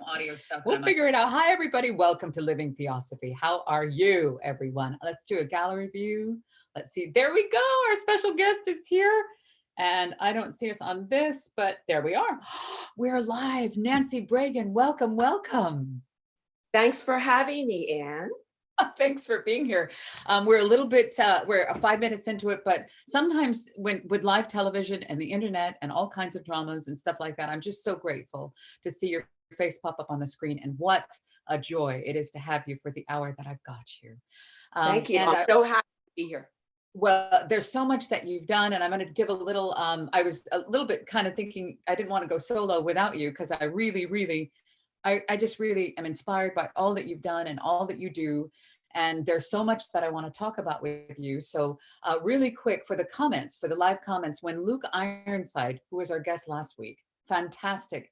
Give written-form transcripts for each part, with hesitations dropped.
audio stuff. We'll figure it out. Hi, everybody. Welcome to Living Theosophy. How are you, everyone? Let's do a gallery view. Let's see. There we go. Our special guest is here. And I don't see us on this, but there we are. We're live. Nancy Bragin, welcome, welcome. Thanks for having me, Anne. Thanks for being here. We're a little bit, we're 5 minutes into it, but sometimes with live television and the internet and all kinds of dramas and stuff like that, I'm just so grateful to see your face pop up on the screen, and what a joy it is to have you for the hour that I've got you. Thank you. I'm so happy to be here. Well, there's so much that you've done, and I'm going to give a little, I was a little bit kind of thinking I didn't want to go solo without you, because I really, I just really am inspired by all that you've done and all that you do. And there's so much that I want to talk about with you. So really quick, for the comments, for the live comments, when Luke Ironside, who was our guest last week, fantastic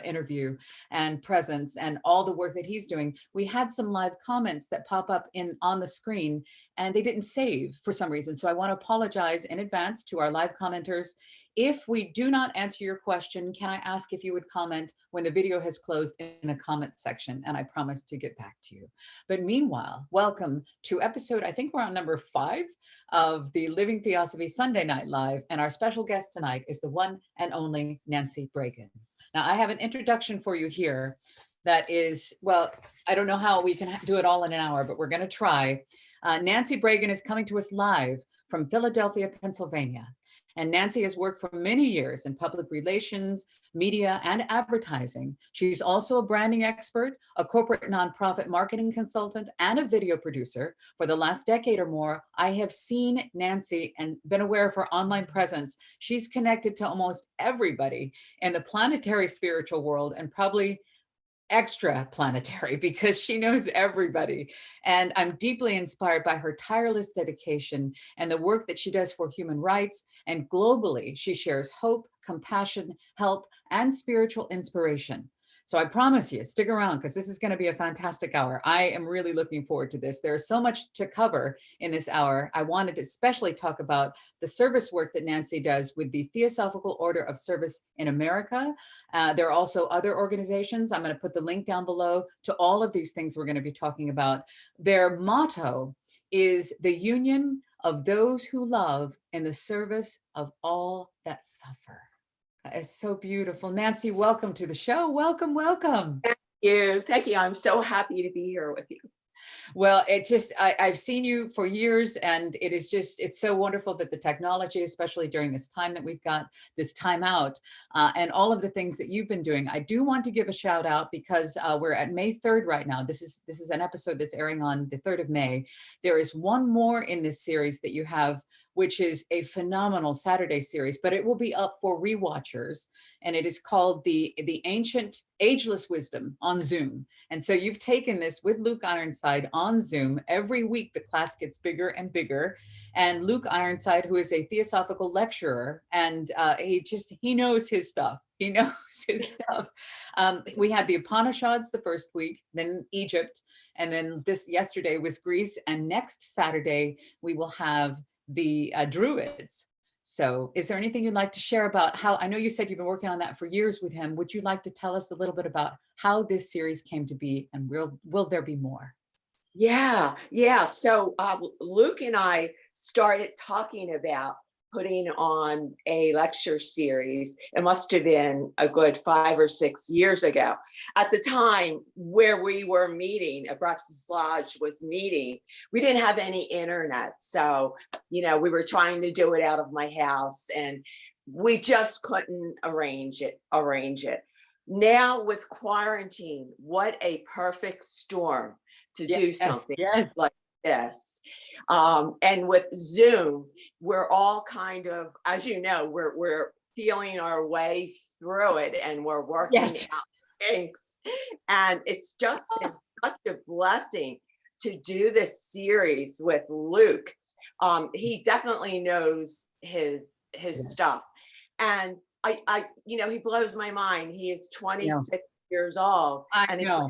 interview and presence and all the work that he's doing, we had some live comments that pop up on the screen, and they didn't save for some reason. So I want to apologize in advance to our live commenters. If we do not answer your question, can I ask if you would comment when the video has closed in the comment section? And I promise to get back to you. But meanwhile, welcome to episode, I think we're on number 5 of the Living Theosophy Sunday Night Live. And our special guest tonight is the one and only Nancy Bragin. Now, I have an introduction for you here that is, well, I don't know how we can do it all in an hour, but we're going to try. Nancy Bragin is coming to us live from Philadelphia, Pennsylvania. And Nancy has worked for many years in public relations, media, and advertising. She's also a branding expert, a corporate nonprofit marketing consultant, and a video producer. For the last decade or more, I have seen Nancy and been aware of her online presence. She's connected to almost everybody in the planetary spiritual world, and probably extra planetary, because she knows everybody. And I'm deeply inspired by her tireless dedication and the work that she does for human rights. And globally, she shares hope, compassion, help, and spiritual inspiration. So I promise you, stick around, because this is going to be a fantastic hour. I am really looking forward to this. There's so much to cover in this hour. I wanted to especially talk about the service work that Nancy does with the Theosophical Order of Service in America. There are also other organizations. I'm going to put the link down below to all of these things we're going to be talking about. Their motto is the union of those who love in the service of all that suffer. That is so beautiful. Nancy, welcome to the show. Welcome, welcome. Thank you. Thank you. I'm so happy to be here with you. Well, it just, I've seen you for years, and it is just, it's so wonderful that the technology, especially during this time that we've got this time out, and all of the things that you've been doing. I do want to give a shout out, because we're at May 3rd right now. This is an episode that's airing on the 3rd of May. There is one more in this series that you have, which is a phenomenal Saturday series, but it will be up for rewatchers. And it is called the Ancient Ageless Wisdom on Zoom. And so you've taken this with Luke Ironside on Zoom. Every week, the class gets bigger and bigger. And Luke Ironside, who is a theosophical lecturer, and he knows his stuff. He knows his stuff. We had the Upanishads the first week, then Egypt, and then yesterday was Greece. And next Saturday, we will have the Druids. So is there anything you'd like to share about how, I know you said you've been working on that for years with him. Would you like to tell us a little bit about how this series came to be, and will there be more? Yeah. So Luke and I started talking about putting on a lecture series. It must have been a good 5 or 6 years ago. At the time where we were meeting, Abraxas Lodge was meeting, we didn't have any internet. So, we were trying to do it out of my house, and we just couldn't arrange it. Now with quarantine, what a perfect storm to do something like this. And with Zoom, we're all kind of, as you know, we're feeling our way through it, and we're working out things. And it's just been such a blessing to do this series with Luke. He definitely knows his stuff. And I he blows my mind. He is 26 years old. I know.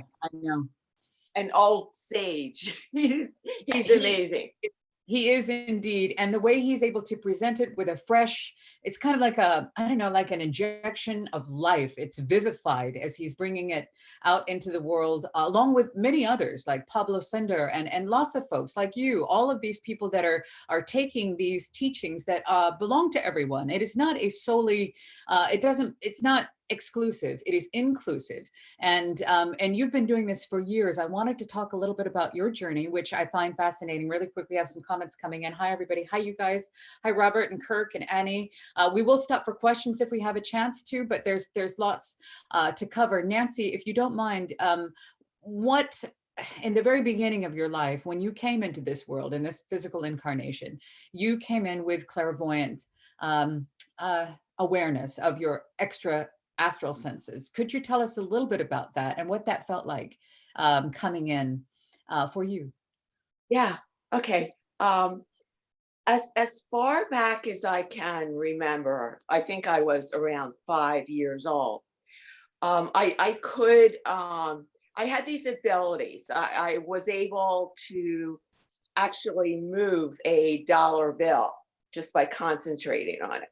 An old sage. He's amazing. He is indeed. And the way he's able to present it with a fresh, it's kind of like a, I don't know, like an injection of life. It's vivified as he's bringing it out into the world, along with many others like Pablo Sender and lots of folks like you, all of these people that are taking these teachings that belong to everyone. It is not a solely, it's not exclusive, it is inclusive. And you've been doing this for years. I wanted to talk a little bit about your journey, which I find fascinating. Really quick, we have some comments coming in. Hi, everybody. Hi, you guys. Hi, Robert and Kirk and Annie. We will stop for questions if we have a chance to, but there's lots to cover. Nancy, if you don't mind, what in the very beginning of your life, when you came into this world, in this physical incarnation, you came in with clairvoyant awareness of your extra astral senses. Could you tell us a little bit about that and what that felt like coming in for you? Yeah. Okay. As far back as I can remember, I think I was around 5 years old. I had these abilities. I was able to actually move a dollar bill just by concentrating on it.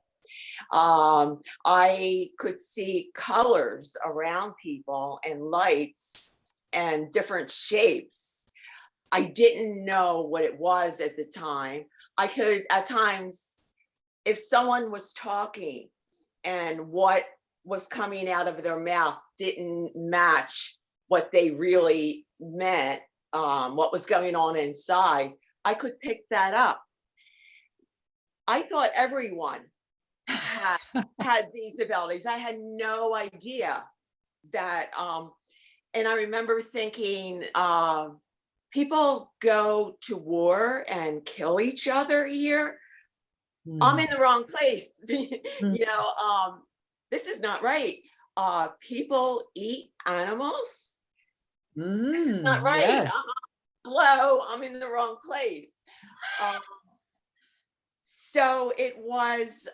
I could see colors around people and lights and different shapes. I didn't know what it was at the time. I could, at times, if someone was talking and what was coming out of their mouth didn't match what they really meant, what was going on inside, I could pick that up. I thought everyone had these abilities. I had no idea that, and I remember thinking, people go to war and kill each other here. I'm in the wrong place. This is not right. People eat animals. This is not right. Yes. Hello, I'm in the wrong place. So it was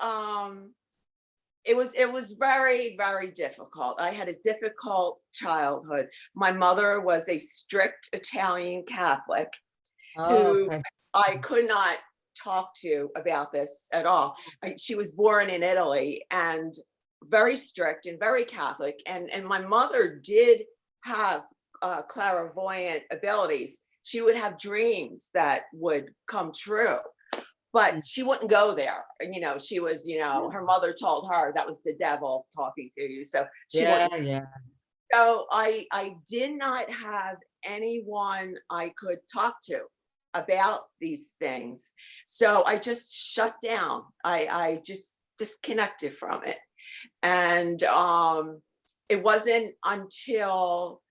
very, very difficult. I had a difficult childhood. My mother was a strict Italian Catholic who Okay. I could not talk to about this at all. She was born in Italy and very strict and very Catholic. And my mother did have clairvoyant abilities. She would have dreams that would come true, but she wouldn't go there. She was, her mother told her that was the devil talking to you. So she wouldn't. Yeah. So I did not have anyone I could talk to about these things. So I just shut down. I just disconnected from it. And it wasn't until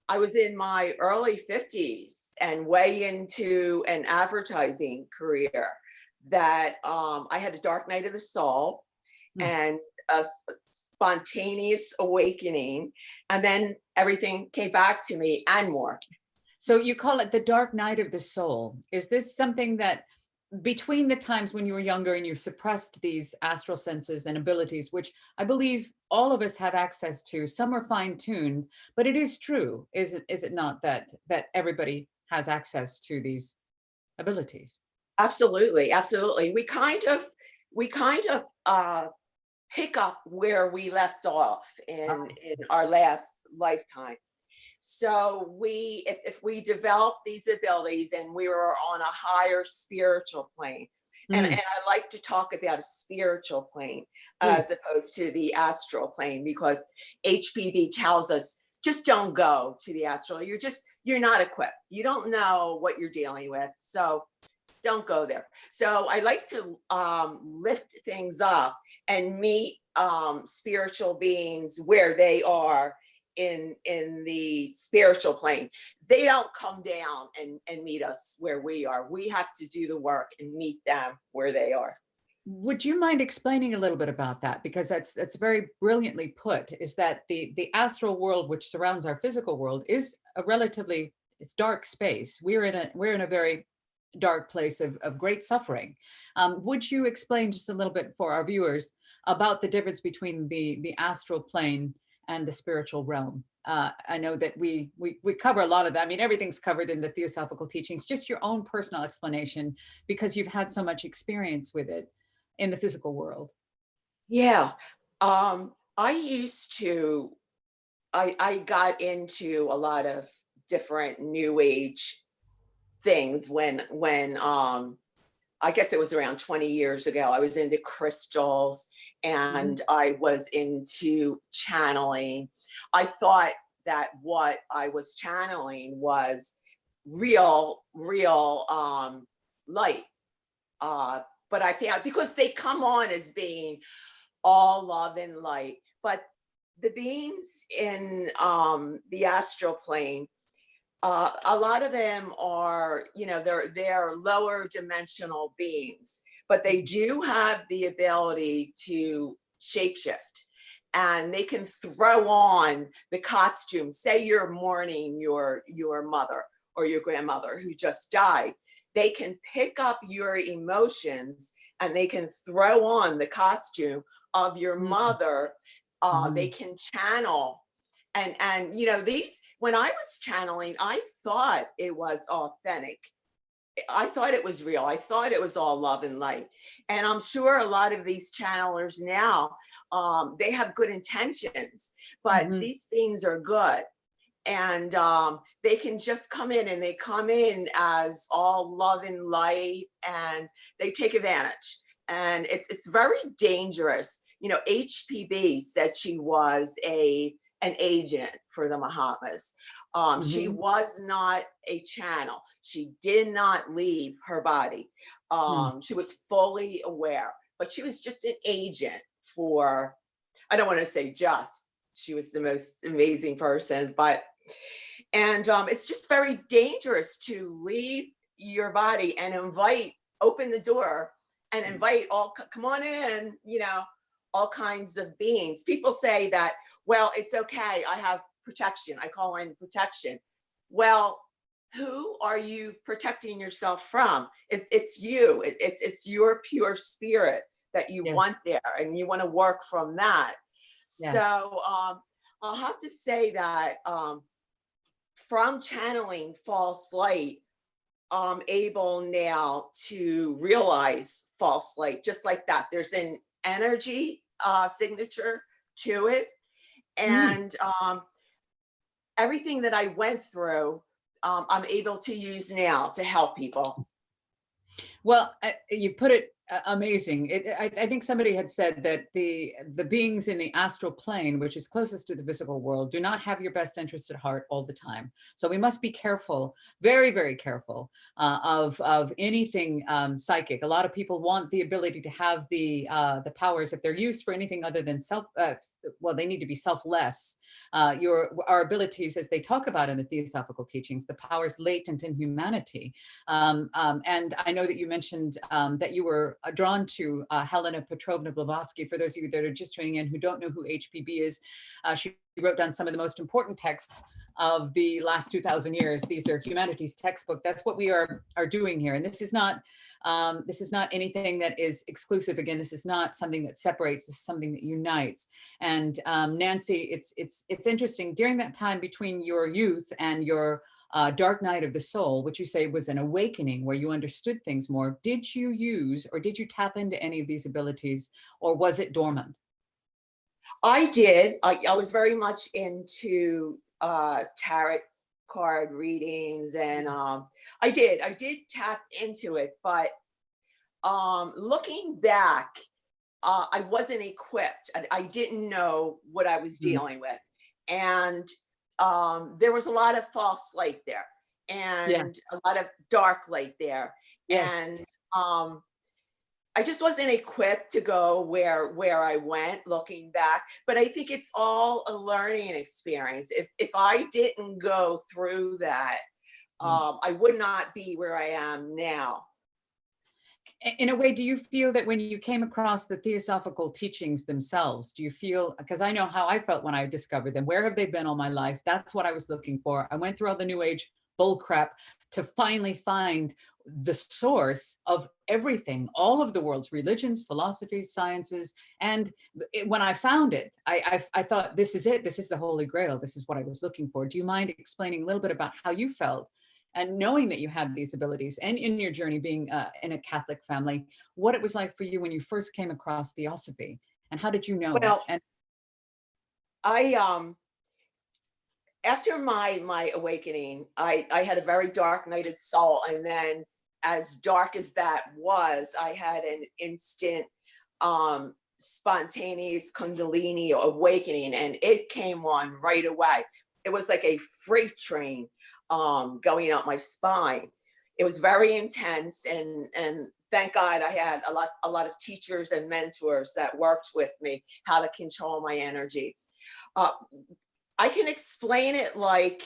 I was in my early 50s and way into an advertising career that I had a dark night of the soul and a spontaneous awakening. And then everything came back to me and more. So you call it the dark night of the soul. Is this something that between the times when you were younger and you suppressed these astral senses and abilities, which I believe all of us have access to, some are fine-tuned, but it is true, is it not, that everybody has access to these abilities? Absolutely. We kind of pick up where we left off in our last lifetime. So if we develop these abilities and we were on a higher spiritual plane, and I like to talk about a spiritual plane as opposed to the astral plane, because HPV tells us just don't go to the astral. You're not equipped. You don't know what you're dealing with. So don't go there. So I like to lift things up and meet spiritual beings where they are in the spiritual plane. They don't come down and meet us where we are. We have to do the work and meet them where they are. Would you mind explaining a little bit about that? Because that's very brilliantly put, is that the astral world, which surrounds our physical world, is a relatively, it's dark space. We're in a very dark place of great suffering. Would you explain just a little bit for our viewers about the difference between the astral plane and the spiritual realm? I know that we cover a lot of that. I mean, everything's covered in the Theosophical teachings, just your own personal explanation, because you've had so much experience with it in the physical world. Yeah. I used to, I got into a lot of different new age things when I guess it was around 20 years ago. I was into crystals Mhm. and I was into channeling. I thought that what I was channeling was real light. Uh, but I found, because they come on as being all love and light, but the beings in the astral plane, a lot of them are, they're lower dimensional beings, but they do have the ability to shapeshift, and they can throw on the costume. Say you're mourning your mother or your grandmother who just died. They can pick up your emotions and they can throw on the costume of your mother. They Mhm. can channel, and these, when I was channeling, I thought it was authentic. I thought it was real. I thought it was all love and light. And I'm sure a lot of these channelers now, they have good intentions, but Mhm. these beings are good. And they can just come in, and they come in as all love and light, and they take advantage. And it's very dangerous. HPB said she was an agent for the Bahamas. She Mhm. was not a channel. She did not leave her body. Mhm. She was fully aware, but she was just an agent for, I don't want to say just, she was the most amazing person, but, and it's just very dangerous to leave your body and open the door and invite come on in, all kinds of beings. People say that, well, it's okay, I have protection, I call in protection. Well, who are you protecting yourself from? It's you. It's your pure spirit that you Yes. want there, and you want to work from that. Yes. So I'll have to say that from channeling false light, I'm able now to realize false light just like that. There's an energy signature to it. Mm. And everything that I went through, I'm able to use now to help people. Well, you put it amazing. I think somebody had said that the beings in the astral plane, which is closest to the physical world, do not have your best interests at heart all the time. So we must be careful, very, very careful of anything psychic. A lot of people want the ability to have the powers if they're used for anything other than self. Well, they need to be selfless. Our abilities, as they talk about in the Theosophical teachings, the powers latent in humanity. And I know that you mentioned that you were drawn to Helena Petrovna Blavatsky. For those of you that are just tuning in who don't know who HPB is, she wrote down some of the most important texts of the last 2,000 years. These are humanities textbook. That's what we are doing here. And this is not anything that is exclusive. Again, this is not something that separates. This is something that unites. And Nancy, it's interesting during that time between your youth and your dark night of the soul, which you say was an awakening where you understood things more. Did you use or did you tap into any of these abilities, or was it dormant? I did. I was very much into tarot card readings, and I did tap into it, but looking back, I wasn't equipped. I didn't know what I was Mm. dealing with. And there was a lot of false light there, and Yes, a lot of dark light there. yes. And I just wasn't equipped to go where I went looking back. But I think it's all a learning experience. If I didn't go through that, Mm. I would not be where I am now. In a way, do you feel that when you came across the Theosophical teachings themselves, do you feel, because I know how I felt when I discovered them, where have they been all my life? That's what I was looking for. I went through all the New Age bull crap to finally find the source of everything, all of the world's religions, philosophies, sciences. And when I found it, I thought, this is it. This is the Holy Grail. This is what I was looking for. Do you mind explaining a little bit about how you felt and knowing that you had these abilities, and in your journey being in a Catholic family, what it was like for you when you first came across Theosophy, and how did you know? Well, And I after my awakening, I had a very dark night of soul, and then, as dark as that was, I had an instant spontaneous Kundalini awakening, and it came on right away. It was like a freight train going up my spine. It was very intense, and thank God I had a lot of teachers and mentors that worked with me how to control my energy. Uh, I can explain it like,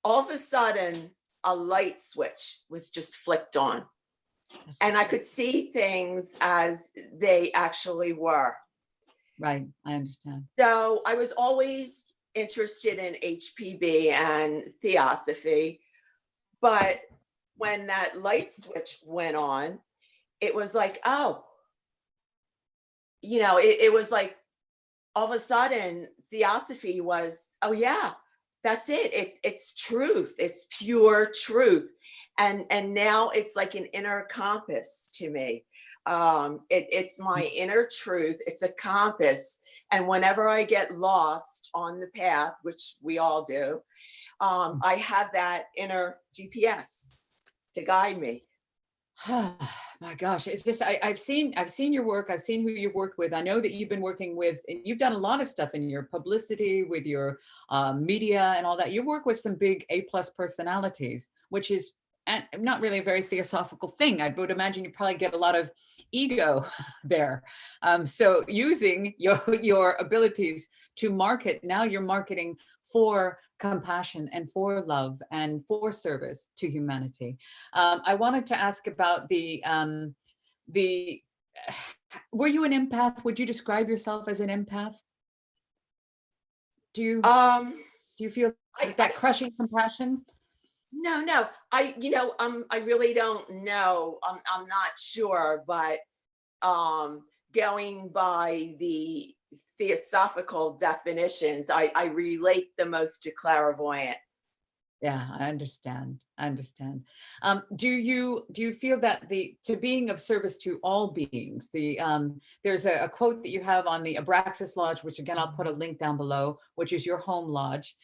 all of a sudden a light switch was just flicked on, and I could see things as they actually were. right, I understand. So I was always interested in HPB and Theosophy, but when that light switch went on, it was like, oh, it was like, all of a sudden Theosophy was, oh yeah, that's it. It's truth. It's pure truth. And now it's like an inner compass to me. It's my inner truth. It's a compass. And whenever I get lost on the path, which we all do, I have that inner GPS to guide me. My gosh, it's just I've seen your work. I've seen who you've worked with. I know that you've been working with, and you've done a lot of stuff in your publicity with your media and all that. You work with some big A+ personalities, which is not really a very theosophical thing. I would imagine you probably get a lot of ego there. So using your abilities to market, now you're marketing for compassion and for love and for service to humanity. I wanted to ask about were you an empath? Would you describe yourself as an empath? Do you feel that crushing compassion? No, I really don't know. I'm not sure, but going by the theosophical definitions, I relate the most to clairvoyant. Yeah, I understand. I understand. Do you feel that to being of service to all beings, there's a quote that you have on the Abraxas Lodge, which again, I'll put a link down below, which is your home lodge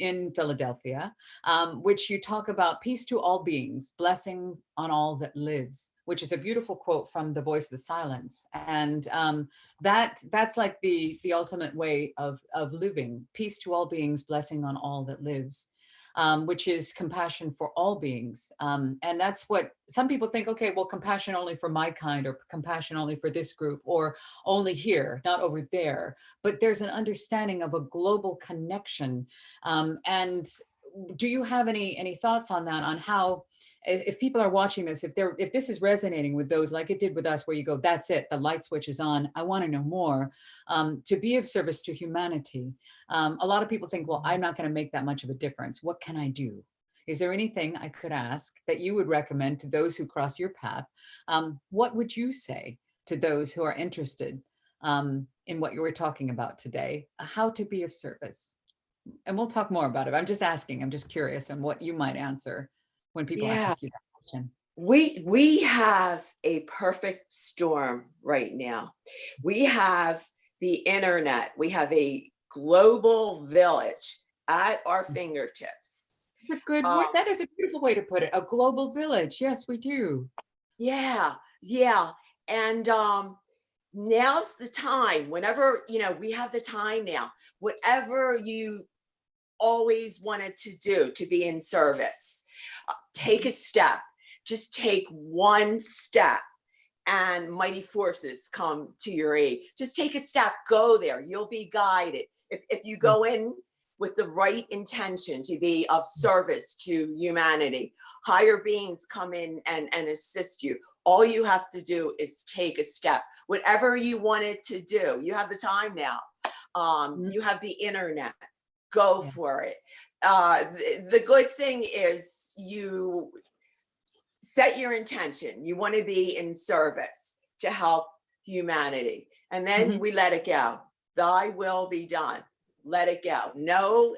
in Philadelphia, which you talk about peace to all beings, blessings on all that lives, which is a beautiful quote from The Voice of the Silence. And that's like the ultimate way of living, peace to all beings, blessing on all that lives. Which is compassion for all beings. And that's what some people think, okay, well, compassion only for my kind, or compassion only for this group, or only here, not over there. But there's an understanding of a global connection. And do you have any thoughts on that, on how, if people are watching this, if this is resonating with those, like it did with us, where you go, that's it, the light switch is on, I want to know more, to be of service to humanity. A lot of people think, well, I'm not going to make that much of a difference. What can I do? Is there anything I could ask that you would recommend to those who cross your path? What would you say to those who are interested in what you were talking about today, how to be of service? And we'll talk more about it. I'm just asking, I'm just curious on what you might answer when people Yeah, ask you that question. we have a perfect storm right now. We have the internet. We have a global village at our fingertips. It's a good word. That is a beautiful way to put it. A global village. Yes, we do. Yeah. And now's the time. Whenever, we have the time now. Whatever you always wanted to do to be in service, take a step. Just take one step, and mighty forces come to your aid. Just take a step, go there. You'll be guided. If you go in with the right intention to be of service to humanity, higher beings come in and assist you. All you have to do is take a step. Whatever you wanted to do, you have the time now. You have the internet. go Yeah. for it. The good thing is you set your intention. You want to be in service to help humanity. And then Mhm. we let it go. Thy will be done. Let it go. No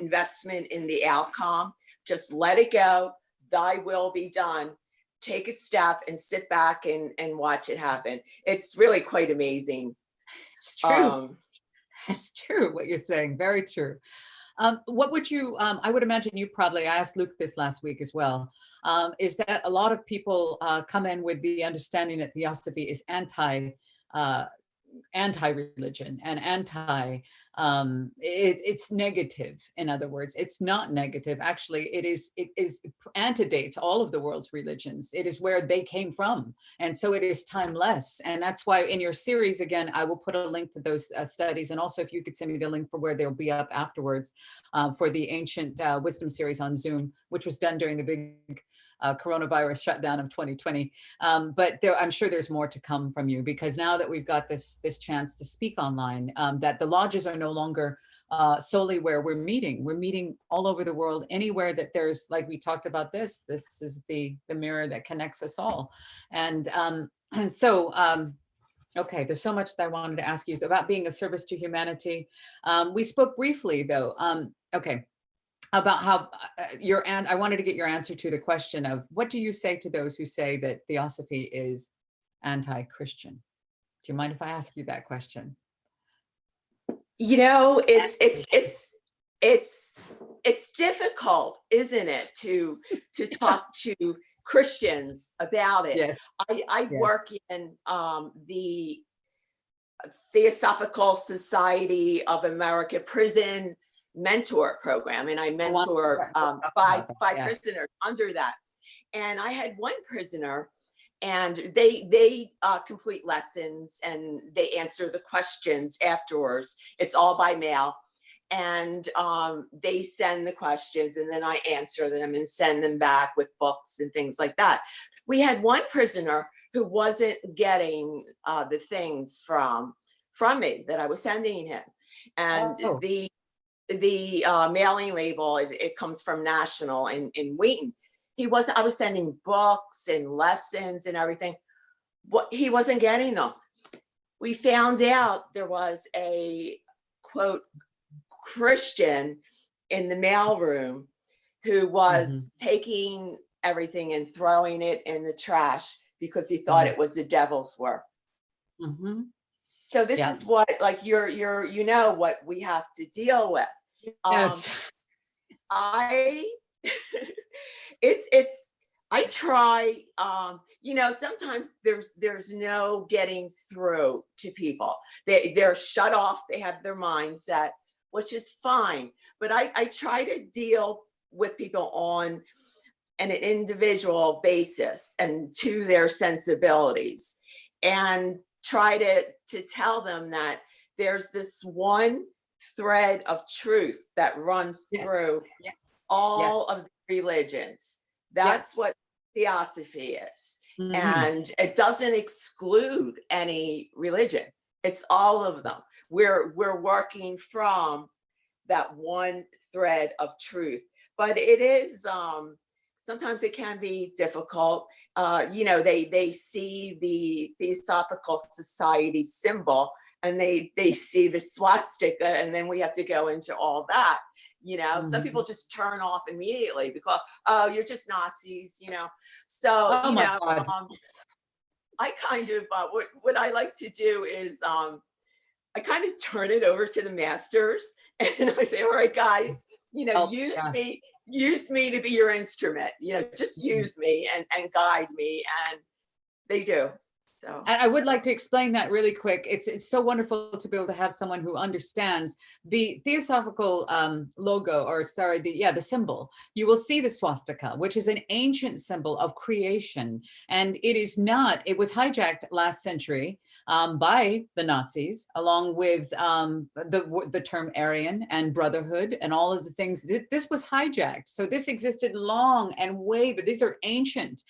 investment in the outcome. Just let it go. Thy will be done. Take a step and sit back and watch it happen. It's really quite amazing. It's true. Um, It's true what you're saying. Very true. What would you, I would imagine you probably, I asked Luke this last week as well, is that a lot of people come in with the understanding that Theosophy is uh, anti-religion and it's negative. In other words, it's not negative. Actually, it is antedates all of the world's religions. It is where they came from, and so it is timeless. And that's why in your series, again, I will put a link to those studies, and also if you could send me the link for where they'll be up afterwards, for the ancient wisdom series on Zoom, which was done during the big coronavirus shutdown of 2020. But I'm sure there's more to come from you, because now that we've got this chance to speak online, that the lodges are no longer solely where we're meeting all over the world, anywhere that there's, like we talked about, this is the mirror that connects us all. And so okay, there's so much that I wanted to ask you about being of service to humanity. We spoke briefly though, okay, about how I wanted to get your answer to the question of, what do you say to those who say that Theosophy is anti-Christian? Do you mind if I ask you that question? you know, it's difficult, isn't it, to talk to Christians about it. Yes, I yes. work in the Theosophical Society of America prison mentor program, and I mentor five Yeah. prisoners under that. And I had one prisoner, and they complete lessons and they answer the questions afterwards. It's all by mail, and they send the questions, and then I answer them and send them back with books and things like that. We had one prisoner who wasn't getting the things from me that I was sending him, and Oh. the mailing label, it comes from National in Wheaton. I was sending books and lessons and everything. He wasn't getting them. We found out there was a quote Christian in the mailroom who was taking everything and throwing it in the trash because he thought it was the devil's work. So this is what, like, you know what we have to deal with. Yes. I I try, you know, sometimes there's no getting through to people. They're shut off, they have their mindset, which is fine. But I try to deal with people on an individual basis and to their sensibilities, and try to tell them that there's this one thread of truth that runs through all of the religions. That's what Theosophy is. And it doesn't exclude any religion. It's all of them. We're working from that one thread of truth. But it is sometimes it can be difficult. You know, they see the Theosophical Society symbol, and they see the swastika, and then we have to go into all that. You know, some people just turn off immediately because, oh, you're just Nazis, you know. So, you know, I kind of, what I like to do is I kind of turn it over to the masters, and I say, all right, guys, you know, use me to be your instrument, you know, just use me and guide me. And they do. So. And I would like to explain that really quick. It's so wonderful to be able to have someone who understands the Theosophical logo, or sorry, the symbol. You will see the swastika, which is an ancient symbol of creation. And it was hijacked last century by the Nazis, along with the term Aryan and brotherhood and all of the things. This was hijacked. So this existed long and way, but these are ancient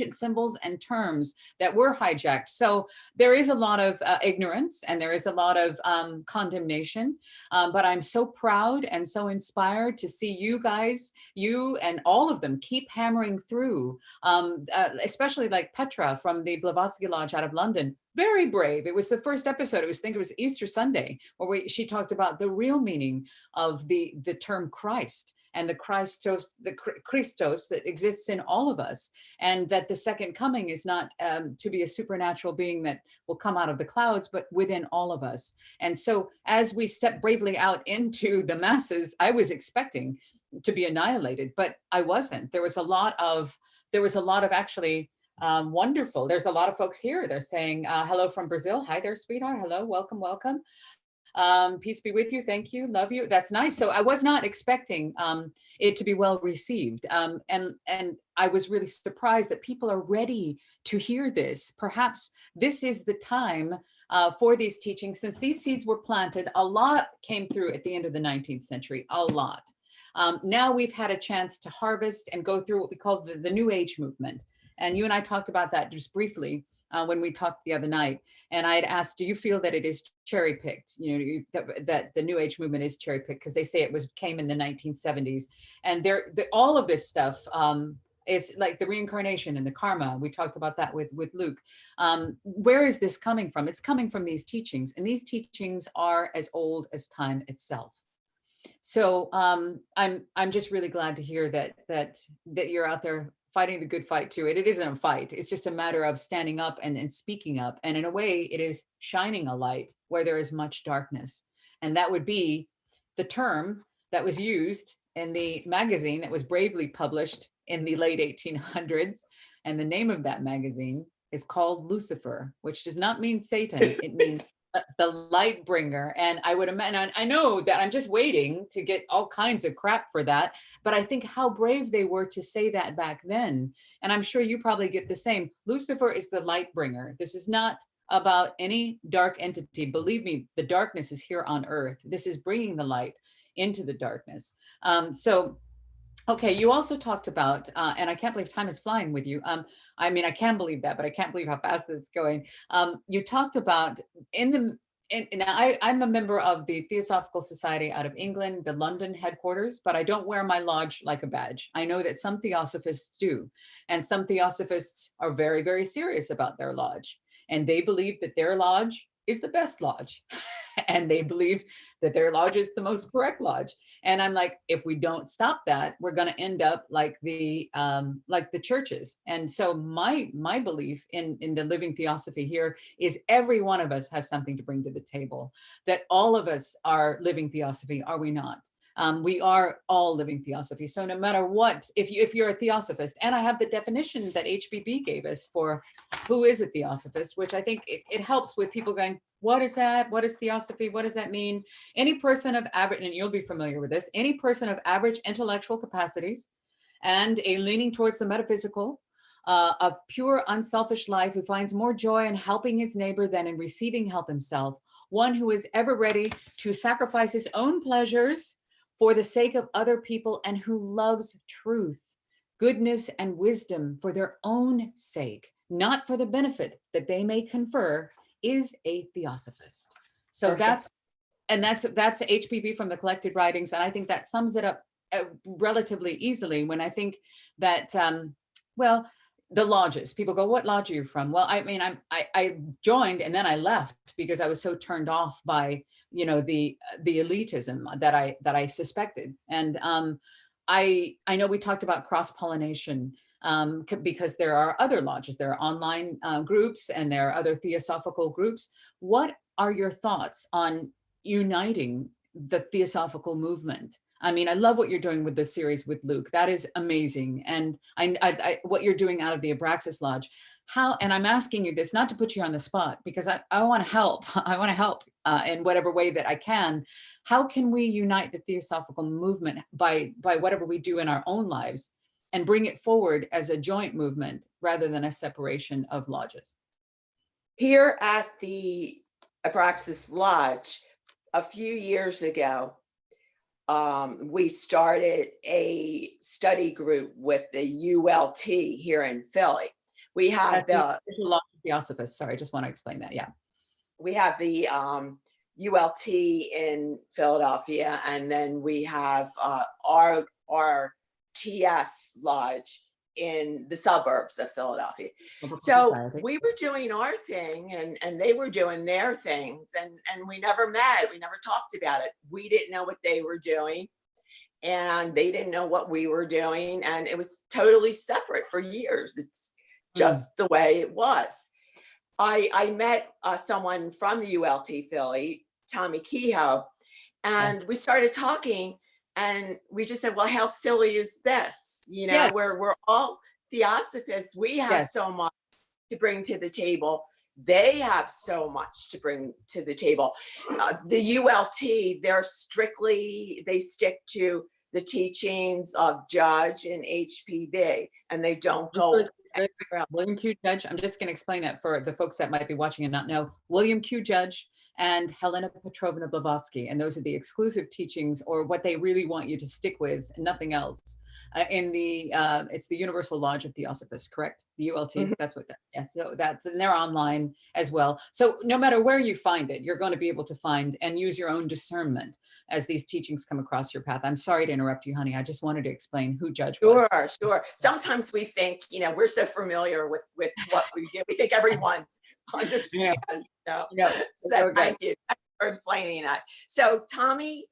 symbols and terms that were hijacked correct. So there is a lot of ignorance, and there is a lot of condemnation, but I'm so proud and so inspired to see you guys, you and all of them, keep hammering through, especially like Petra from the Blavatsky Lodge out of London. Very brave. It was the first episode. I think it was Easter Sunday, where she talked about the real meaning of the term Christ, and the Christos that exists in all of us, and that the second coming is not to be a supernatural being that will come out of the clouds, but within all of us. And so as we step bravely out into the masses, I was expecting to be annihilated, but I wasn't. There was a lot of actually wonderful. There's a lot of folks here. They're saying hello from Brazil. Hi there, sweetheart. Hello, welcome, welcome. Peace be with you. Thank you. Love you. That's nice. So I was not expecting it to be well received. And I was really surprised that people are ready to hear this. Perhaps this is the time for these teachings. Since these seeds were planted, a lot came through at the end of the 19th century, a lot. Now we've had a chance to harvest and go through what we call the New Age movement. And you and I talked about that just briefly when we talked the other night. And I had asked, do you feel that it is cherry picked? You know, that the New Age movement is cherry picked, because they say it came in the 1970s. And all of this stuff is like the reincarnation and the karma. We talked about that with Luke. Where is this coming from? It's coming from these teachings, and these teachings are as old as time itself. So I'm just really glad to hear that you're out there fighting the good fight too. It isn't a fight. It's just a matter of standing up and speaking up. And in a way, it is shining a light where there is much darkness. And that would be the term that was used in the magazine that was bravely published in the late 1800s. And the name of that magazine is called Lucifer, which does not mean Satan. It means the light bringer. And I would imagine, I know that I'm just waiting to get all kinds of crap for that, but I think how brave they were to say that back then. And I'm sure you probably get the same. Lucifer is the light bringer. This is not about any dark entity. Believe me, the darkness is here on earth. This is bringing the light into the darkness. Okay, you also talked about, and I can't believe time is flying with you. I mean, I can believe that, but I can't believe how fast it's going. You talked about I'm a member of the Theosophical Society out of England, the London headquarters, but I don't wear my lodge like a badge. I know that some Theosophists do, and some Theosophists are very, very serious about their lodge, and they believe that their lodge is the best lodge. And they believe that their lodge is the most correct lodge. And I'm like, if we don't stop that, we're going to end up like the churches. And so my belief in the living theosophy here is every one of us has something to bring to the table, that all of us are living theosophy, are we not? We are all living theosophy. So no matter what, if you're a theosophist, and I have the definition that HBB gave us for who is a theosophist, which I think it helps with people going, what is that? What is theosophy? What does that mean? Any person of average, and you'll be familiar with this, any person of average intellectual capacities and a leaning towards the metaphysical, of pure unselfish life, who finds more joy in helping his neighbor than in receiving help himself, one who is ever ready to sacrifice his own pleasures for the sake of other people, and who loves truth, goodness, and wisdom for their own sake, not for the benefit that they may confer, is a theosophist. So that's HPB from the collected writings. And I think that sums it up relatively easily when I think that, well, the lodges, people go, what lodge are you from? Well, I mean, I joined and then I left because I was so turned off by, you know, the elitism that I suspected. And I know we talked about cross-pollination because there are other lodges, there are online groups, and there are other theosophical groups. What are your thoughts on uniting the theosophical movement? I mean, I love what you're doing with this series with Luke. That is amazing. And what you're doing out of the Abraxas Lodge. How, and I'm asking you this, not to put you on the spot, because I want to help. I want to help in whatever way that I can. How can we unite the theosophical movement by whatever we do in our own lives and bring it forward as a joint movement rather than a separation of lodges? Here at the Abraxas Lodge, a few years ago, we started a study group with the ULT here in Philly. We have the Theosophists. Sorry, I just want to explain that. Yeah. We have the ULT in Philadelphia, and then we have our TS Lodge in the suburbs of Philadelphia. So we were doing our thing, and they were doing their things, and we never met. We never talked about it. We didn't know what they were doing, and they didn't know what we were doing, and it was totally separate for years. It's just the way it was. I met someone from the ULT Philly, Tommy Kehoe, and we started talking, and we just said, well, how silly is this? You know, we're all Theosophists. We have so much to bring to the table. They have so much to bring to the table. The ULT, they stick to the teachings of Judge and HPV, and they don't go. William Q. Judge, I'm just going to explain that for the folks that might be watching and not know. William Q. Judge and Helena Petrovna Blavatsky, and those are the exclusive teachings, or what they really want you to stick with, and nothing else. It's the Universal Lodge of Theosophists, correct? The ULT, that's what that, so that's, and they're online as well. So no matter where you find it, you're going to be able to find and use your own discernment as these teachings come across your path. I'm sorry to interrupt you, honey. I just wanted to explain who Judge was. Sure. Sometimes we think, we're so familiar with what we do. We think everyone understands. So thank you for explaining that. So Tommy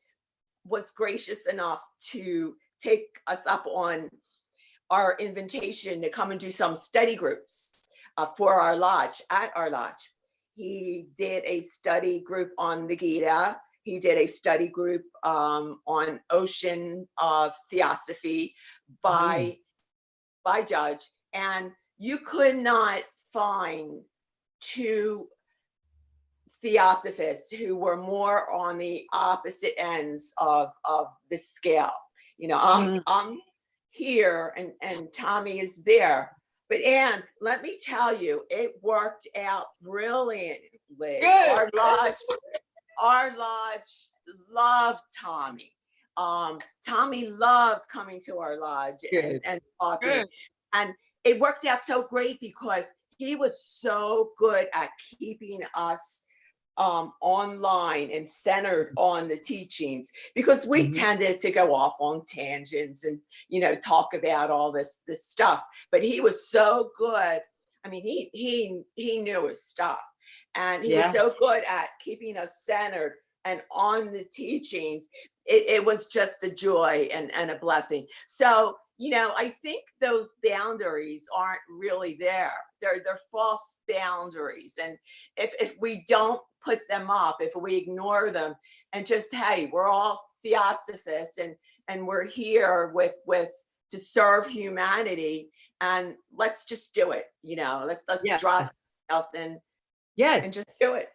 was gracious enough to take us up on our invitation to come and do some study groups for our lodge, at our lodge. He did a study group on the Gita. He did a study group on Ocean of Theosophy by Judge. And you could not find two Theosophists who were more on the opposite ends of the scale. I'm here and Tommy is there. But Anne, let me tell you, it worked out brilliantly. Our lodge loved Tommy. Tommy loved coming to our lodge and talking. And it worked out so great because he was so good at keeping us online and centered on the teachings, because we tended to go off on tangents and talk about all this stuff. But he was so good. I mean, he knew his stuff, and he was so good at keeping us centered and on the teachings. It was just a joy and a blessing. So I think those boundaries aren't really there. They're false boundaries. And if we don't put them up, if we ignore them and just, hey, we're all Theosophists and we're here with to serve humanity, and let's just do it. Let's drop else and just do it.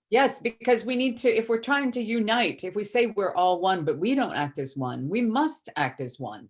Yes, because we need to, if we're trying to unite, if we say we're all one, but we don't act as one, we must act as one.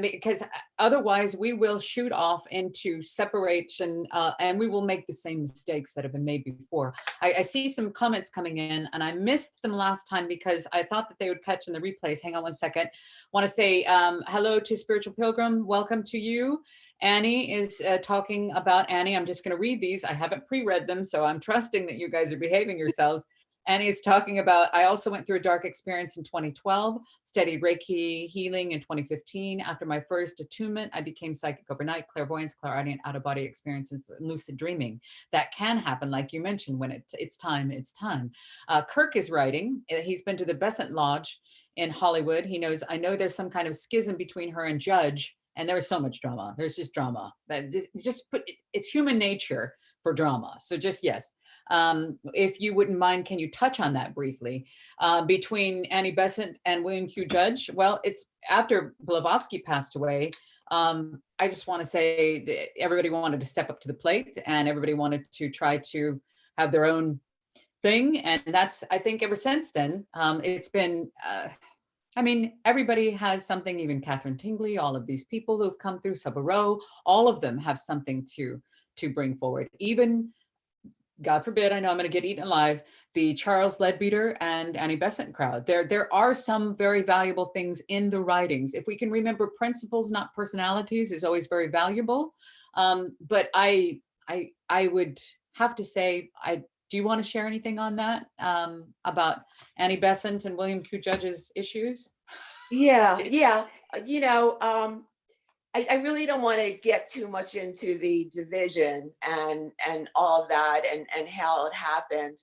Because otherwise we will shoot off into separation and we will make the same mistakes that have been made before. I see some comments coming in, and I missed them last time because I thought that they would catch in the replays. Hang on one second. Want to say hello to Spiritual Pilgrim. Welcome to you. Annie is talking about Annie. I'm just going to read these. I haven't pre-read them, so I'm trusting that you guys are behaving yourselves. Annie is talking about, I also went through a dark experience in 2012, studied Reiki healing in 2015. After my first attunement, I became psychic overnight, clairvoyance, clairaudient, out-of-body experiences, and lucid dreaming. That can happen, like you mentioned, when it's time, it's time. Kirk is writing. He's been to the Besant Lodge in Hollywood. He knows, I know there's some kind of schism between her and Judge, and there was so much drama. There's just drama. It's human nature for drama. So just, yes. If you wouldn't mind, can you touch on that briefly? Between Annie Besant and William Q. Judge? Well, it's after Blavatsky passed away. I just want to say that everybody wanted to step up to the plate, and everybody wanted to try to have their own thing. And that's, I think, ever since then, it's been, everybody has something, even Catherine Tingley, all of these people who've come through, Sabaro, all of them have something to bring forward. Even, God forbid, I know I'm going to get eaten alive, the Charles Leadbeater and Annie Besant crowd. There are some very valuable things in the writings. If we can remember principles, not personalities, is always very valuable. But I I would have to say, do you want to share anything on that, about Annie Besant and William Q. Judge's issues? Yeah, yeah. You know, I really don't want to get too much into the division and all of that and how it happened.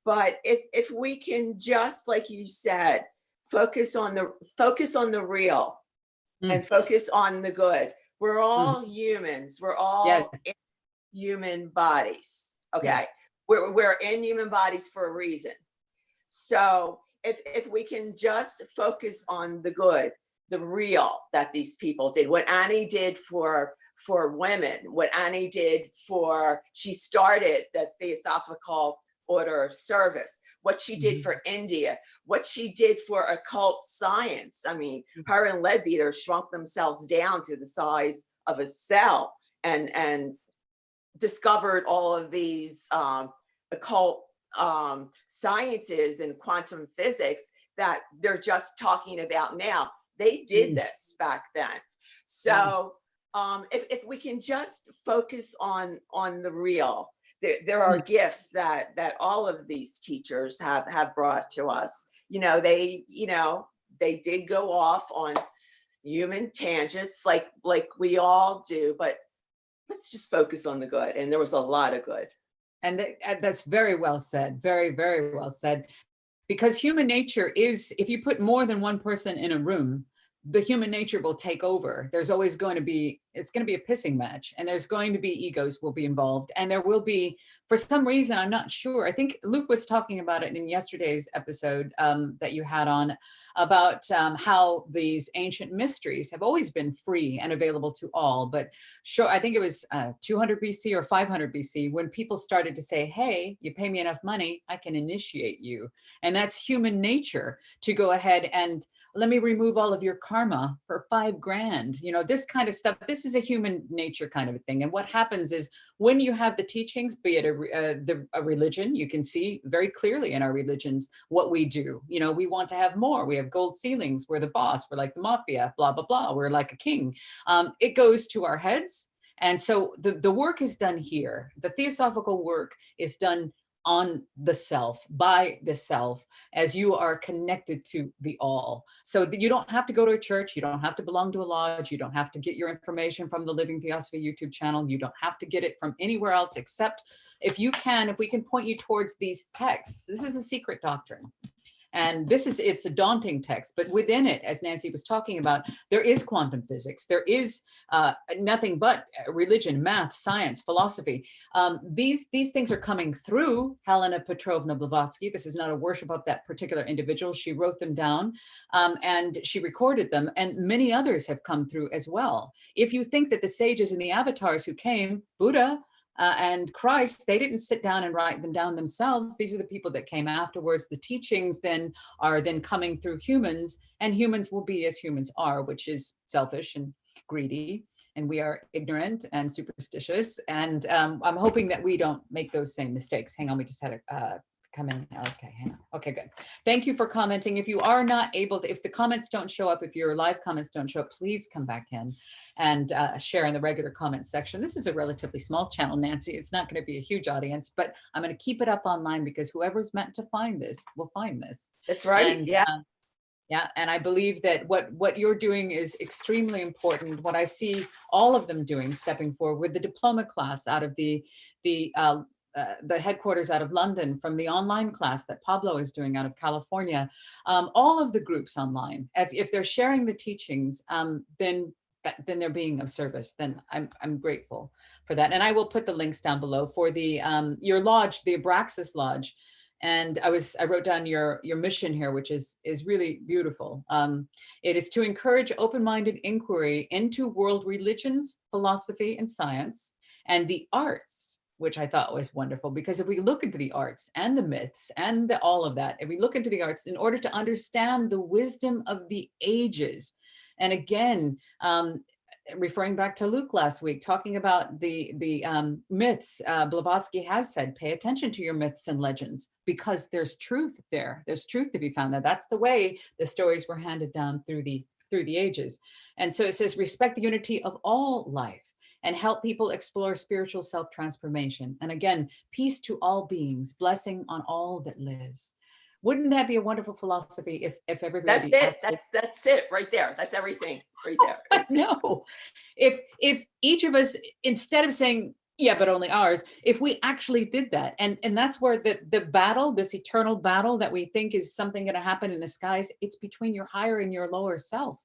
But if we can just, like you said, focus on the real and Mm, focus on the good. We're mhm. all humans. We're Yes, all in human bodies. Okay. yes. We're in human bodies for a reason. So if we can just focus on the good, the real that these people did, what Annie did for women, what Annie did she started the Theosophical Order of Service, what she did Mhm. for India, what she did for occult science. I mean, Mm. her and Leadbeater shrunk themselves down to the size of a cell and discovered all of these occult sciences and quantum physics that they're just talking about now. They did Mm, this back then. yeah. So if we can just focus on the real, there are Mm. gifts that all of these teachers have brought to us. They did go off on human tangents like we all do, but let's just focus on the good. And there was a lot of good. And that's very well said. Very, very well said. Because human nature is, if you put more than one person in a room, the human nature will take over. There's always going to be, it's going to be a pissing match, and there's going to be egos will be involved, and there will be, for some reason, I'm not sure. I think Luke was talking about it in yesterday's episode, that you had on, about how these ancient mysteries have always been free and available to all. But sure, I think it was 200 BC or 500 BC when people started to say, hey, you pay me enough money, I can initiate you. And that's human nature, to go ahead and let me remove all of your karma for $5,000. This kind of stuff. This is a human nature kind of a thing. And what happens is, when you have the teachings, be it a religion, you can see very clearly in our religions what we do. We want to have more. We have gold ceilings. We're the boss. We're like the mafia, blah, blah, blah. We're like a king. It goes to our heads. And so the work is done here. The theosophical work is done on the self, by the self, as you are connected to the all. So that you don't have to go to a church, you don't have to belong to a lodge, you don't have to get your information from the Living Theosophy YouTube channel, you don't have to get it from anywhere else, except if we can point you towards these texts. This is a secret doctrine. And it's a daunting text, but within it, as Nancy was talking about, there is quantum physics. There is nothing but religion, math, science, philosophy. These things are coming through Helena Petrovna Blavatsky. This is not a worship of that particular individual. She wrote them down, and she recorded them, and many others have come through as well. If you think that the sages and the avatars who came, Buddha, and Christ, they didn't sit down and write them down themselves. These are the people that came afterwards. The teachings then are coming through humans, and humans will be as humans are, which is selfish and greedy, and we are ignorant and superstitious. And I'm hoping that we don't make those same mistakes. Hang on, we just had a come in. Okay, hang on. Okay, good. Thank you for commenting. If you are not able to, if the comments don't show up, if your live comments don't show up, please come back in and share in the regular comment section. This is a relatively small channel, Nancy. It's not going to be a huge audience, but I'm going to keep it up online because whoever's meant to find this will find this. That's right. And Yeah. yeah, and I believe that what you're doing is extremely important. What I see all of them doing, stepping forward with the diploma class out of the headquarters out of London, from the online class that Pablo is doing out of California, all of the groups online. If they're sharing the teachings, then they're being of service. Then I'm grateful for that. And I will put the links down below for the your lodge, the Abraxas Lodge. And I wrote down your mission here, which is really beautiful. It is to encourage open-minded inquiry into world religions, philosophy, and science, and the arts, which I thought was wonderful, because if we look into the arts and the myths and all of that, if we look into the arts in order to understand the wisdom of the ages, and again, referring back to Luke last week, talking about the myths, Blavatsky has said, pay attention to your myths and legends, because there's truth there. There's truth to be found there. That's the way the stories were handed down through the ages. And so it says, respect the unity of all life. and help people explore spiritual self-transformation. And again, peace to all beings, blessing on all that lives. Wouldn't that be a wonderful philosophy if That's everybody it. actually, That's it right there. That's everything right there. I know, if each of us, instead of saying, yeah, but only ours, if we actually did that, and that's where the battle, this eternal battle that we think is something going to happen in the skies, it's between your higher and your lower self,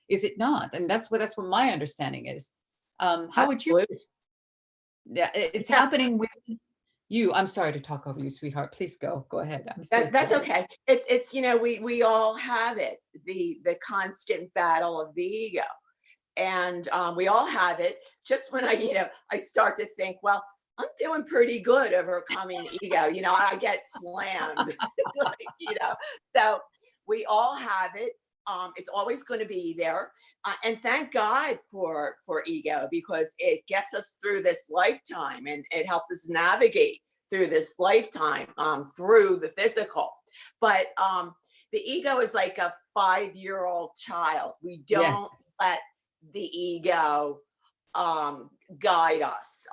is it not? And that's what my understanding is. How would you? Absolutely. Yeah, it's Yeah, happening with you. I'm sorry to talk over you, sweetheart. Please go ahead. I'm so that's sorry. okay. It's we all have it, the constant battle of the ego. And we all have it. Just when I start to think, well, I'm doing pretty good overcoming ego. I get slammed. So we all have it. It's always going to be there. And thank God for ego, because it gets us through this lifetime, and it helps us navigate through this lifetime, through the physical. But the ego is like a 5-year-old child. We Yeah. don't let the ego guide us.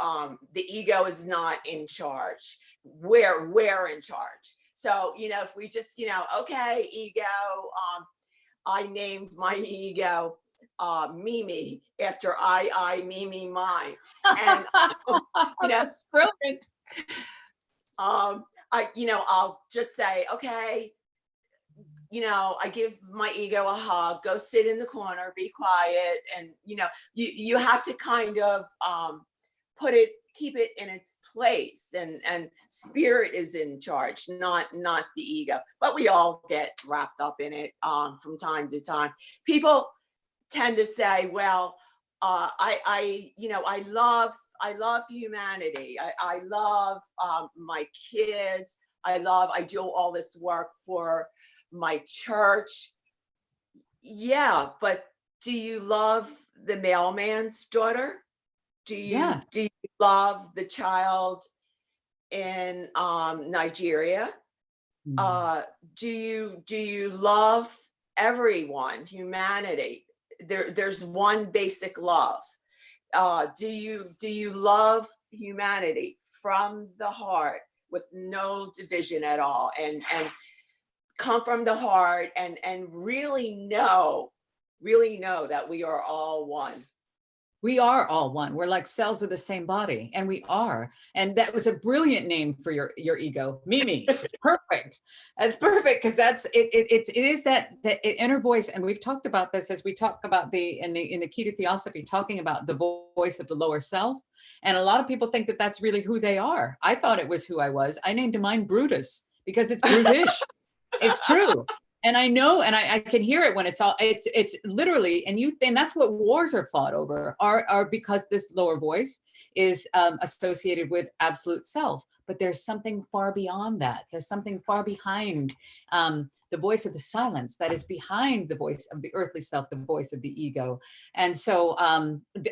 The ego is not in charge. We're in charge. So if we just okay, ego, I named my ego Mimi, after I Mimi mine. And That's brilliant. I'll just say, okay, I give my ego a hug, go sit in the corner, be quiet. And, you have to kind of keep it in its place, and spirit is in charge, not the ego. But we all get wrapped up in it from time to time. People tend to say, well, I love humanity. I love my kids. I do all this work for my church. Yeah, but do you love the mailman's daughter? Do Yeah. you love the child in Nigeria? Mm. Do you love everyone, humanity? There's one basic love. Do you love humanity from the heart, with no division at all, and come from the heart, and really know that we are all one? We are all one. We're like cells of the same body, and we are. And that was a brilliant name for your ego, Mimi. It's perfect. It's perfect, because that's it. It is that inner voice, and we've talked about this as we talk about in the key to Theosophy, talking about the voice of the lower self. And a lot of people think that that's really who they are. I thought it was who I was. I named mine Brutus because it's brutish. It's true. And I know, and I can hear it when it's literally, and that's what wars are fought over, are because this lower voice is associated with absolute self. But there's something far beyond that. There's something far behind the voice of the silence that is behind the voice of the earthly self, the voice of the ego. And so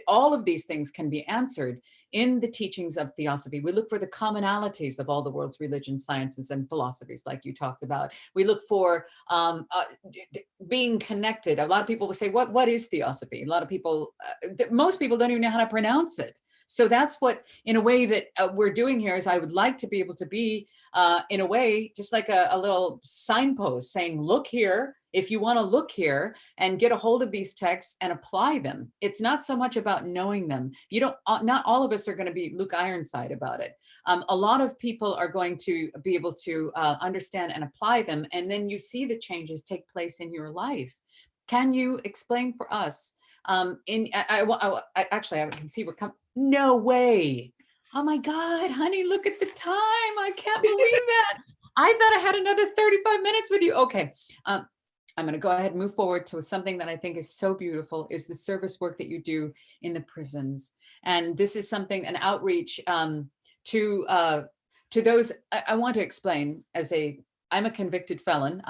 all of these things can be answered in the teachings of Theosophy. We look for the commonalities of all the world's religions, sciences, and philosophies, like you talked about. We look for being connected. A lot of people will say, what is Theosophy? A lot of people, most people don't even know how to pronounce it. So that's what, in a way, that we're doing here, is I would like to be able to be, in a way, just like a little signpost saying, look here, if you want to look here and get a hold of these texts and apply them. It's not so much about knowing them. Not all of us are going to be Luke Ironside about it. A lot of people are going to be able to understand and apply them. And then you see the changes take place in your life. Can you explain for us? Actually, I can see we're coming. No way. Oh my God, honey, look at the time. I can't believe that. I thought I had another 35 minutes with you. Okay. I'm going to go ahead and move forward to something that I think is so beautiful, is the service work that you do in the prisons. And this is something, an outreach to those. I want to explain, I'm a convicted felon.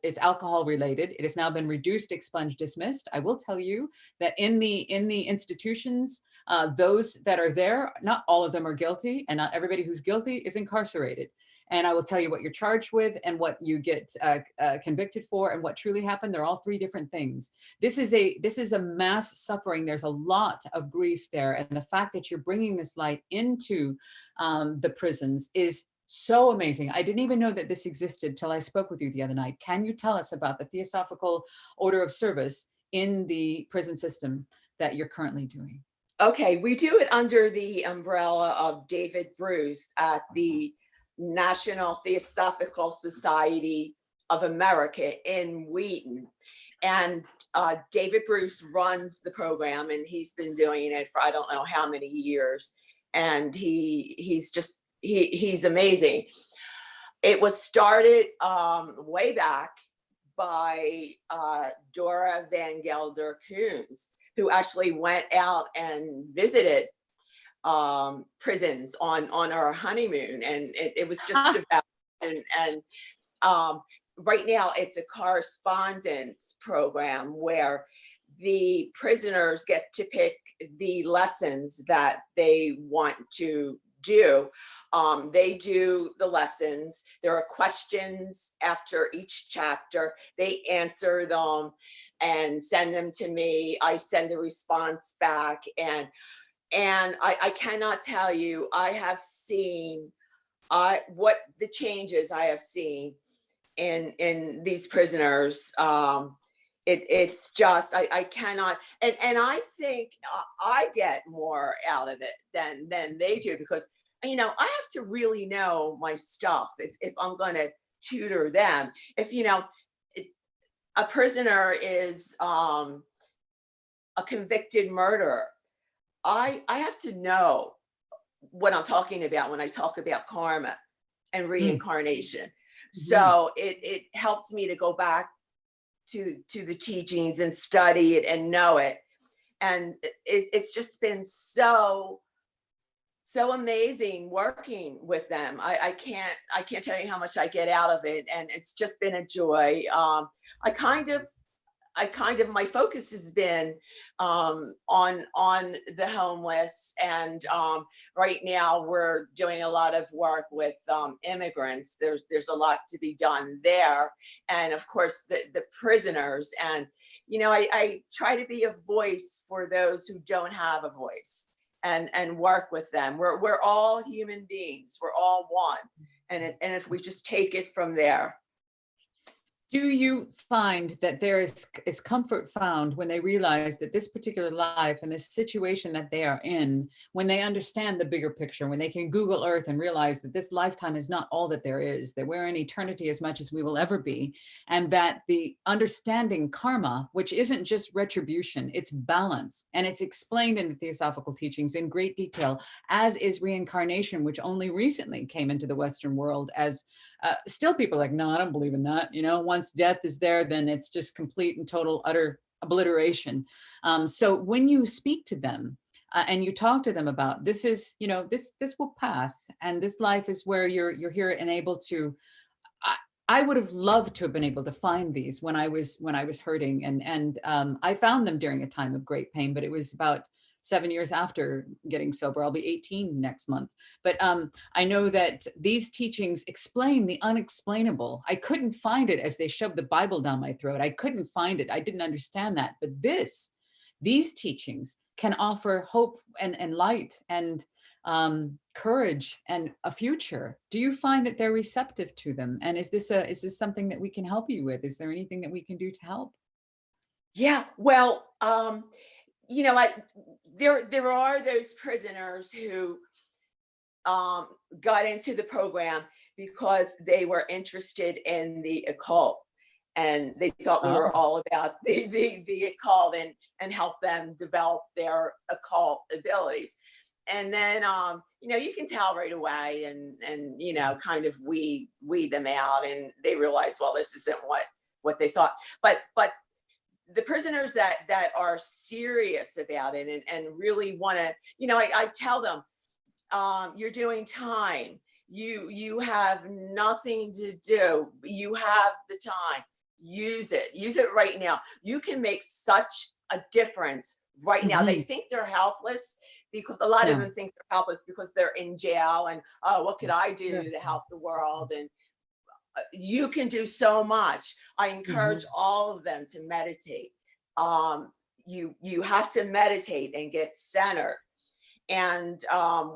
It's alcohol related. It has now been reduced, expunged, dismissed. I will tell you that in the institutions, those that are there, not all of them are guilty, and not everybody who's guilty is incarcerated. and I will tell you what you're charged with and what you get convicted for and what truly happened. They're all three different things. This is a mass suffering. There's a lot of grief there. And the fact that you're bringing this light into the prisons is so amazing. I didn't even know that this existed till I spoke with you the other night. Can you tell us about the Theosophical Order of Service in the prison system that you're currently doing? Okay, we do it under the umbrella of David Bruce at the National Theosophical Society of America in Wheaton. And David Bruce runs the program, and he's been doing it for I don't know how many years. And he's amazing. It was started way back by Dora Van Gelder Koons, who actually went out and visited prisons on our honeymoon, and it was just about and right now it's a correspondence program where the prisoners get to pick the lessons that they want to do. They do the lessons. There are questions after each chapter. They answer them and send them to me. I send a response back, and I cannot tell you, I have seen what the changes I have seen in these prisoners. It's just I cannot, and I think I get more out of it than they do, because I have to really know my stuff if I'm going to tutor them. If a prisoner is a convicted murderer, I have to know what I'm talking about when I talk about karma and reincarnation. So it helps me to go back to the teachings and study it and know it. And it's just been so amazing working with them. I can't tell you how much I get out of it, and it's just been a joy. My focus has been on the homeless, and right now we're doing a lot of work with immigrants. There's a lot to be done there, and of course the prisoners. And I try to be a voice for those who don't have a voice, and work with them. We're all human beings. We're all one, and if we just take it from there. Do you find that there is comfort found when they realize that this particular life and this situation that they are in, when they understand the bigger picture, when they can Google Earth and realize that this lifetime is not all that there is, that we're in eternity as much as we will ever be, and that the understanding karma, which isn't just retribution, it's balance, and it's explained in the Theosophical teachings in great detail, as is reincarnation, which only recently came into the Western world as still people are like, no, I don't believe in that. Once death is there, then it's just complete and total utter obliteration. So when you speak to them and you talk to them about this is, this will pass, and this life is where you're here and able to. I would have loved to have been able to find these when I was hurting, and I found them during a time of great pain, but it was about 7 years after getting sober. I'll be 18 next month. But I know that these teachings explain the unexplainable. I couldn't find it as they shoved the Bible down my throat. I couldn't find it. I didn't understand that. But these teachings can offer hope and light and courage and a future. Do you find that they're receptive to them? And is this something that we can help you with? Is there anything that we can do to help? Yeah, well, there are those prisoners who got into the program because they were interested in the occult, and they thought we were all about the occult and help them develop their occult abilities. And then you can tell right away, and kind of weed them out, and they realize, well, this isn't what they thought. But the prisoners that are serious about it and really want to, I tell them, you're doing time. You have nothing to do. You have the time. Use it right now. You can make such a difference right now. They think they're helpless because a lot of them think they're helpless because they're in jail and, oh, what could I do to help the world? And you can do so much. I encourage all of them to meditate. You have to meditate and get centered and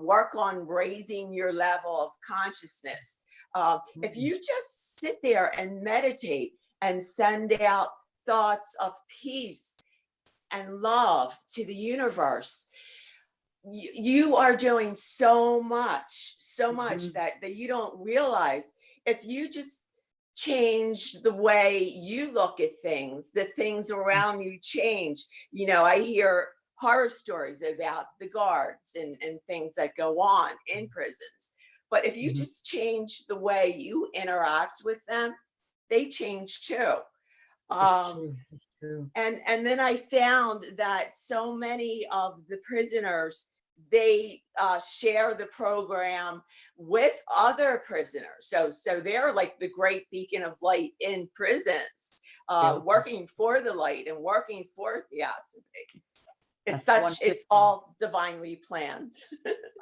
work on raising your level of consciousness. If you just sit there and meditate and send out thoughts of peace and love to the universe, you are doing so much that you don't realize. If you just change the way you look at things, the things around you change. You know, I hear horror stories about the guards and things that go on in prisons. But if you just change the way you interact with them, they change too. It's true. And then I found that so many of the prisoners, they share the program with other prisoners. So they're like the great beacon of light in prisons, working for the light and working for Theosophy. It's all divinely planned.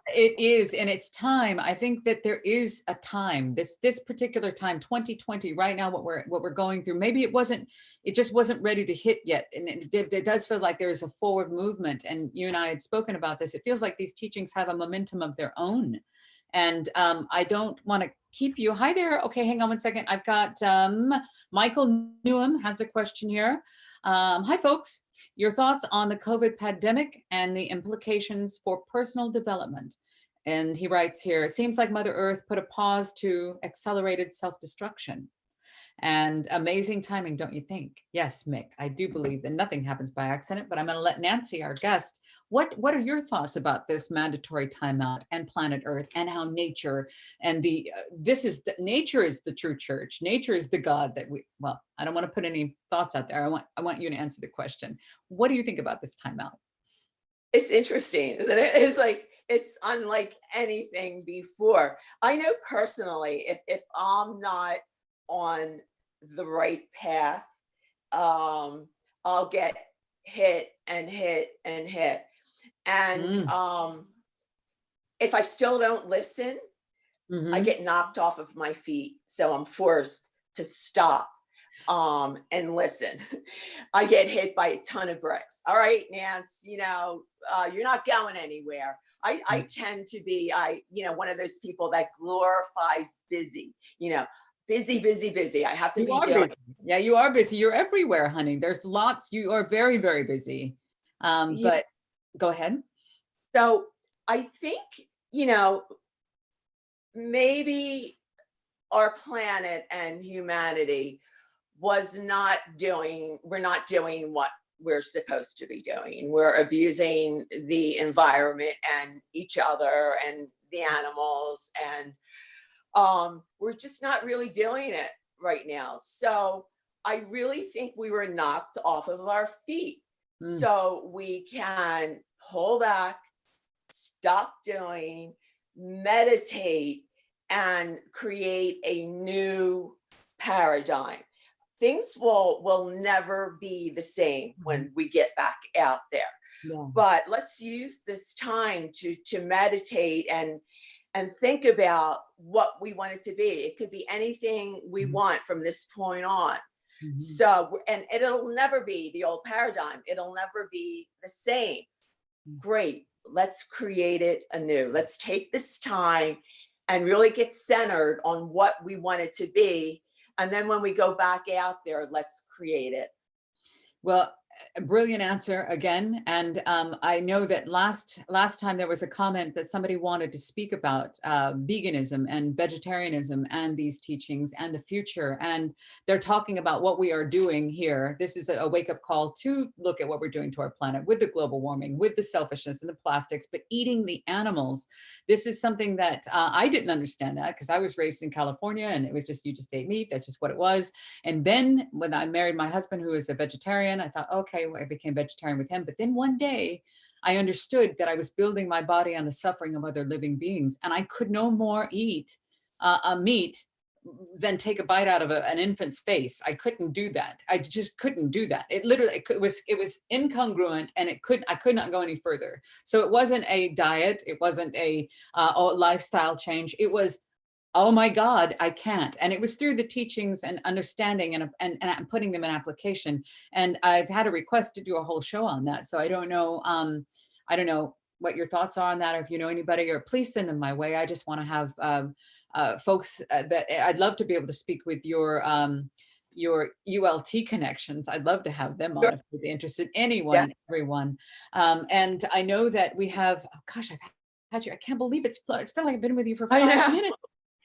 It is, and it's time. I think that there is a time, this particular time, 2020, right now, what we're going through, maybe it just wasn't ready to hit yet. And it does feel like there is a forward movement. And you and I had spoken about this. It feels like these teachings have a momentum of their own. And I don't want to keep you. Hi there. Okay, hang on one second. I've got Michael Newham has a question here. Hi, folks. Your thoughts on the COVID pandemic and the implications for personal development. And he writes here, it seems like Mother Earth put a pause to accelerated self-destruction. And amazing timing, don't you think? Yes, Mick, I do believe that nothing happens by accident, but I'm going to let Nancy, our guest, what are your thoughts about this mandatory timeout and planet Earth and how nature and nature is the true church. Nature is the God that I don't want to put any thoughts out there. I want you to answer the question. What do you think about this timeout? It's interesting, isn't it? It's like, it's unlike anything before. I know personally, if I'm not on the right path, I'll get hit and hit and hit. And if I still don't listen, I get knocked off of my feet. So I'm forced to stop and listen. I get hit by a ton of bricks. All right, Nance, you're not going anywhere. I tend to be, one of those people that glorifies busy, busy. I have to be doing. Yeah, you are busy. You're everywhere, honey. There's lots. You are very, very busy. But go ahead. So I think, maybe our planet and humanity we're not doing what we're supposed to be doing. We're abusing the environment and each other and the animals, and we're just not really doing it right now. So I really think we were knocked off of our feet. So we can pull back, stop doing, meditate, and create a new paradigm. Things will never be the same when we get back out there. Yeah. But let's use this time to meditate and think about what we want it to be. It could be anything we want from this point on. So, and it'll never be the old paradigm. It'll never be the same. Great. Let's create it anew. Let's take this time and really get centered on what we want it to be. And then when we go back out there, let's create it. Well, a brilliant answer again. And I know that last time there was a comment that somebody wanted to speak about veganism and vegetarianism and these teachings and the future. And they're talking about what we are doing here. This is a wake-up call to look at what we're doing to our planet with the global warming, with the selfishness and the plastics, but eating the animals. This is something that I didn't understand that because I was raised in California and it was just, you just ate meat. That's just what it was. And then when I married my husband, who is a vegetarian, I thought, okay, I became vegetarian with him. But then one day I understood that I was building my body on the suffering of other living beings. And I could no more eat meat than take a bite out of an infant's face. I couldn't do that. I just couldn't do that. It literally, it was incongruent, and I could not go any further. So it wasn't a diet. It wasn't a lifestyle change. It was, oh my God, I can't. And it was through the teachings and understanding and putting them in application. And I've had a request to do a whole show on that. So I don't know what your thoughts are on that, or if you know anybody, or please send them my way. I just want to have folks that I'd love to be able to speak with your ULT connections. I'd love to have them on if they're interested. Anyone, Yeah. everyone. And I know that we have, oh gosh, I've had you, I can't believe it's felt like I've been with you for 5 minutes.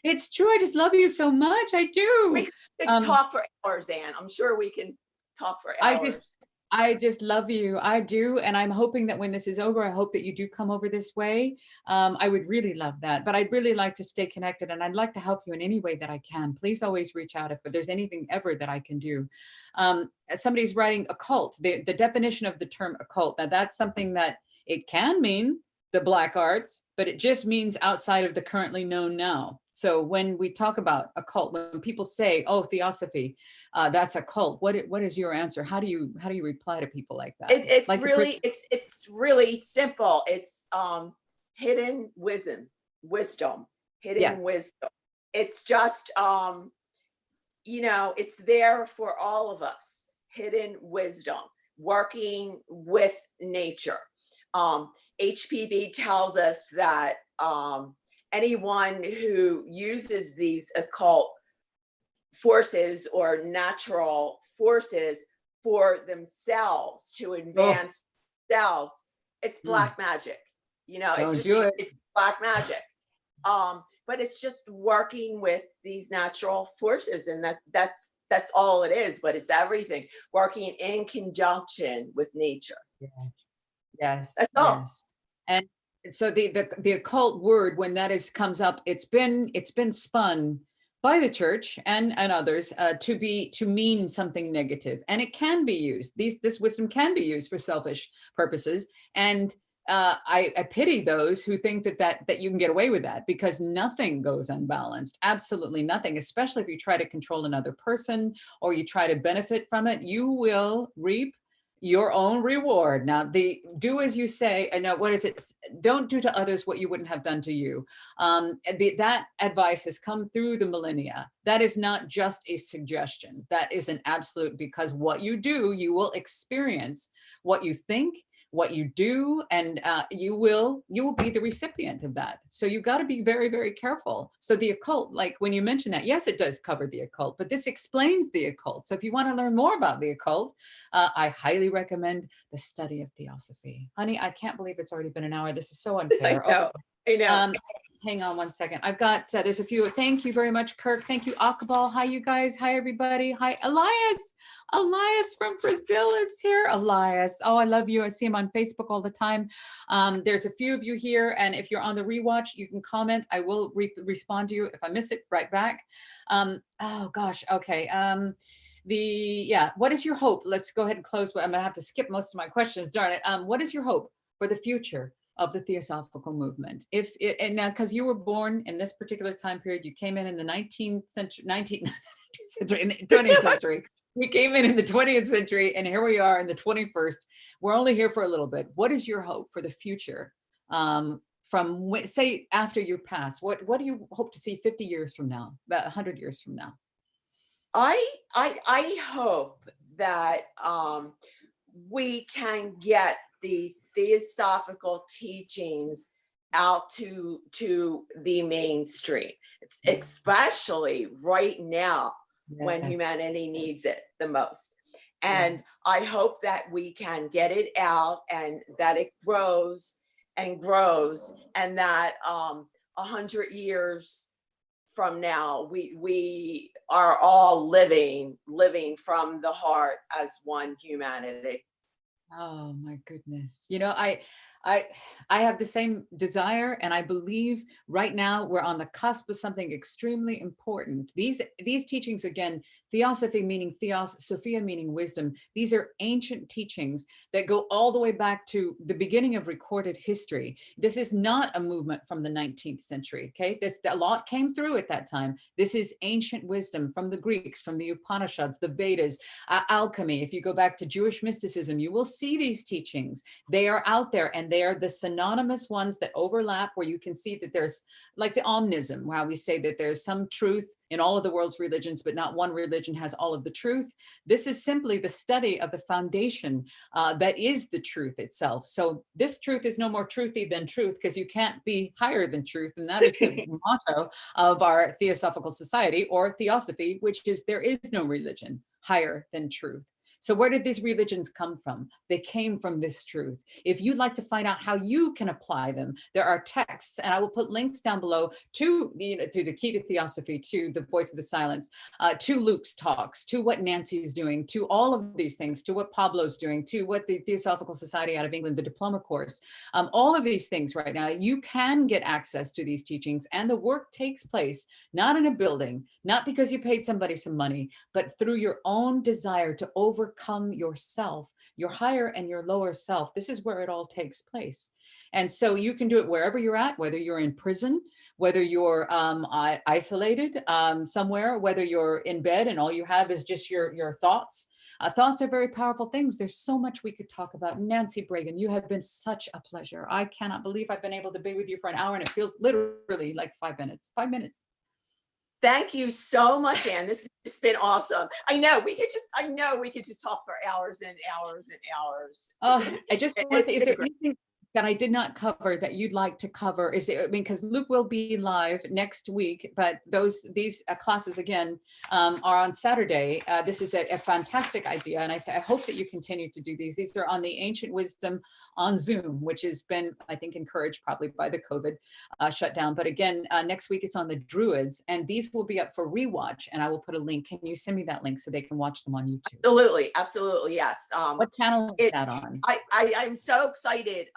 It's true. I just love you so much. I do. We could talk for hours, Anne. I'm sure we can talk for hours. I just love you. I do. And I'm hoping that when this is over, I hope that you do come over this way. I would really love that. But I'd really like to stay connected, and I'd like to help you in any way that I can. Please always reach out if there's anything ever that I can do. Somebody's writing occult, the definition of the term occult. Now that's something that it can mean the black arts, but it just means outside of the currently known now. So when we talk about occult, when people say, "Oh, Theosophy, that's a cult," what is your answer? How do you reply to people like that? It's like really simple. It's hidden wisdom, hidden wisdom. It's just it's there for all of us. Hidden wisdom, working with nature. HPB tells us that anyone who uses these occult forces or natural forces for themselves to advance themselves, it's black magic. It's black magic. But it's just working with these natural forces, and that's all it is. But it's everything working in conjunction with nature. Yeah. Yes. That's all. Yes. And so the occult word, when that comes up, it's been spun by the church and others to mean something negative, and it can be used. This wisdom can be used for selfish purposes, and I pity those who think that you can get away with that, because nothing goes unbalanced. Absolutely nothing. Especially if you try to control another person or you try to benefit from it, you will reap your own reward. Now, do as you say, and now what is it? Don't do to others what you wouldn't have done to you. That advice has come through the millennia. That is not just a suggestion. That is an absolute, because what you do, you will experience. What you think, what you do, and you will be the recipient of that. So you've got to be very, very careful. So the occult, like when you mention that, yes, it does cover the occult, but this explains the occult. So if you want to learn more about the occult, I highly recommend the study of Theosophy. Honey, I can't believe it's already been an hour. This is so unfair. I know. Hang on one second. I've got, there's a few. Thank you very much, Kirk. Thank you, Akabal. Hi, you guys. Hi, everybody. Hi, Elias. Elias from Brazil is here. Elias. Oh, I love you. I see him on Facebook all the time. There's a few of you here. And if you're on the rewatch, you can comment. I will respond to you. If I miss it, right back. Oh, gosh. Okay. What is your hope? Let's go ahead and close. I'm going to have to skip most of my questions. Darn it. What is your hope for the future of the Theosophical movement? And now, because you were born in this particular time period, you came in the 19th century, in the 20th century. We came in the 20th century, and here we are in the 21st. We're only here for a little bit. What is your hope for the future? From say after you pass, what do you hope to see 50 years from now, about 100 years from now? I hope that we can get the Theosophical teachings out to the mainstream, especially right now when humanity needs it the most. And I hope that we can get it out, and that it grows and grows, and that 100 years from now we are all living from the heart as one humanity. Oh my goodness. You know, I I I have the same desire, and I believe right now we're on the cusp of something extremely important. These teachings, again, Theosophy meaning theos, Sophia meaning wisdom. These are ancient teachings that go all the way back to the beginning of recorded history. This is not a movement from the 19th century. Okay, a lot came through at that time. This is ancient wisdom from the Greeks, from the Upanishads, the Vedas, alchemy. If you go back to Jewish mysticism, you will see these teachings. They are out there, and they are the synonymous ones that overlap, where you can see that there's like the omnism, how we say that there's some truth in all of the world's religions, but not one religion has all of the truth. This is simply the study of the foundation that is the truth itself. So this truth is no more truthy than truth, because you can't be higher than truth. And that is the motto of our Theosophical Society, or Theosophy, which is there is no religion higher than truth. So where did these religions come from? They came from this truth. If you'd like to find out how you can apply them, there are texts, and I will put links down below to the Key to Theosophy, to the Voice of the Silence, to Luke's talks, to what Nancy's doing, to all of these things, to what Pablo's doing, to what the Theosophical Society out of England, the diploma course, all of these things right now. You can get access to these teachings, and the work takes place not in a building, not because you paid somebody some money, but through your own desire to overcome yourself, your higher and your lower self. This is where it all takes place. And so you can do it wherever you're at, whether you're in prison, whether you're isolated somewhere, whether you're in bed and all you have is just your thoughts. Thoughts are very powerful things. There's so much we could talk about. Nancy Bragin, you have been such a pleasure. I cannot believe I've been able to be with you for an hour, and it feels literally like 5 minutes. 5 minutes. Thank you so much, Anne. This has been awesome. I know we could just talk for hours and hours and hours. I just want to, is there anything that I did not cover that you'd like to cover? Is it, I mean, because Luke will be live next week, but these classes again are on Saturday. This is a fantastic idea, and I hope that you continue to do these. These are on the ancient wisdom on Zoom, which has been, I think, encouraged probably by the COVID shutdown. But again, next week it's on the Druids, and these will be up for rewatch, and I will put a link. Can you send me that link so they can watch them on YouTube? Absolutely, absolutely, yes. What channel is that on? I'm so excited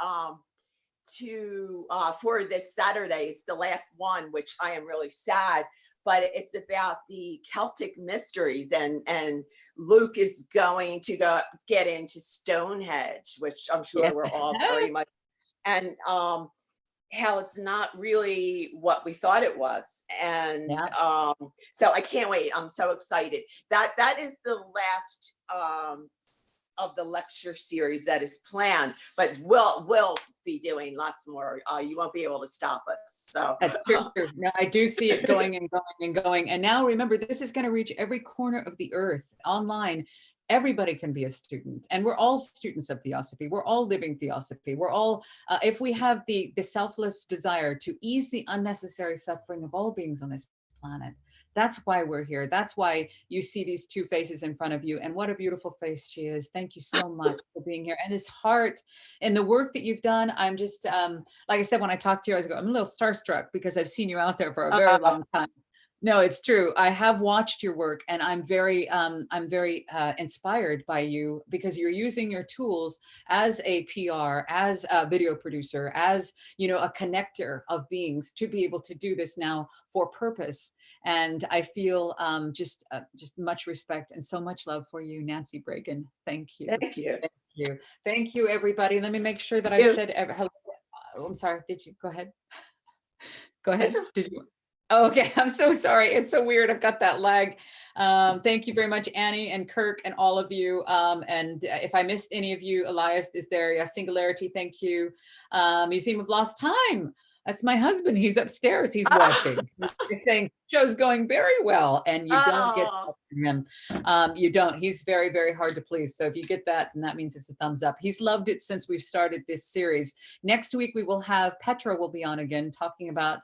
to for this Saturday. It's the last one, which I am really sad, but it's about the Celtic mysteries, and Luke is going to get into Stonehenge, which I'm sure we're all very much, and how it's not really what we thought it was. And so I can't wait. I'm so excited. That is the last of the lecture series that is planned, but we'll be doing lots more. You won't be able to stop us. So that's true. No, I do see it going and going and going. And now remember, this is going to reach every corner of the earth online. Everybody can be a student, and we're all students of Theosophy. We're all living Theosophy. We're all, if we have the selfless desire to ease the unnecessary suffering of all beings on this planet, that's why we're here. That's why you see these two faces in front of you. And what a beautiful face she is. Thank you so much for being here. And his heart and the work that you've done. I'm just, like I said, when I talked to you, I'm a little starstruck because I've seen you out there for a very long time. No, it's true. I have watched your work, and I'm very inspired by you, because you're using your tools as a PR, as a video producer, as a connector of beings to be able to do this now for purpose. And I feel just much respect and so much love for you, Nancy Bragin. Thank you. Thank you. Thank you. Thank you, everybody. Let me make sure that I said hello. Oh, I'm sorry. Did you go ahead? Go ahead. Did you? Okay, I'm so sorry. It's so weird. I've got that lag. Thank you very much, Annie and Kirk and all of you. And if I missed any of you, Elias, is there a Singularity? Thank you. Museum of Lost Time. That's my husband. He's upstairs. He's watching. He's saying, show's going very well. And you don't get that from him. You don't. He's very, very hard to please. So if you get that, then that means it's a thumbs up. He's loved it since we've started this series. Next week, we will have Petra will be on again, talking about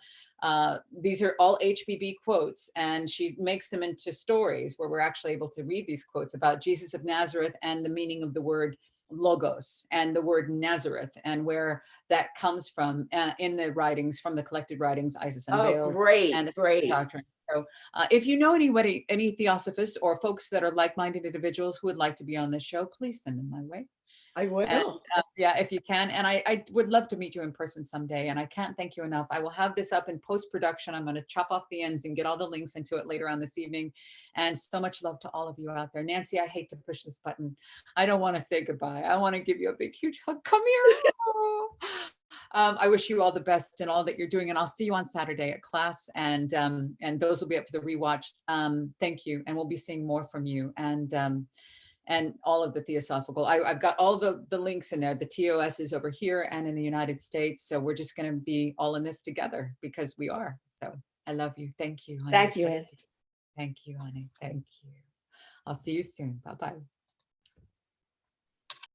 these are all HBB quotes, and she makes them into stories where we're actually able to read these quotes about Jesus of Nazareth and the meaning of the word logos and the word Nazareth and where that comes from in the writings, from the collected writings, Isis Unveiled. And great. Doctrine. So if you know anybody, any Theosophists or folks that are like-minded individuals who would like to be on this show, please send them my way. I And will. yeah, if you can. And I would love to meet you in person someday. And I can't thank you enough. I will have this up in post-production. I'm going to chop off the ends and get all the links into it later on this evening. And so much love to all of you out there. Nancy, I hate to push this button. I don't want to say goodbye. I want to give you a big, huge hug. Come here. I wish you all the best in all that you're doing. And I'll see you on Saturday at class. And those will be up for the rewatch. Thank you. And we'll be seeing more from you. And all of the Theosophical. I've got all the links in there. The TOS is over here and in the United States. So we're just going to be all in this together because we are. So I love you. Thank you, honey. Thank you, Ann. Thank you, honey. Thank you. I'll see you soon. Bye-bye.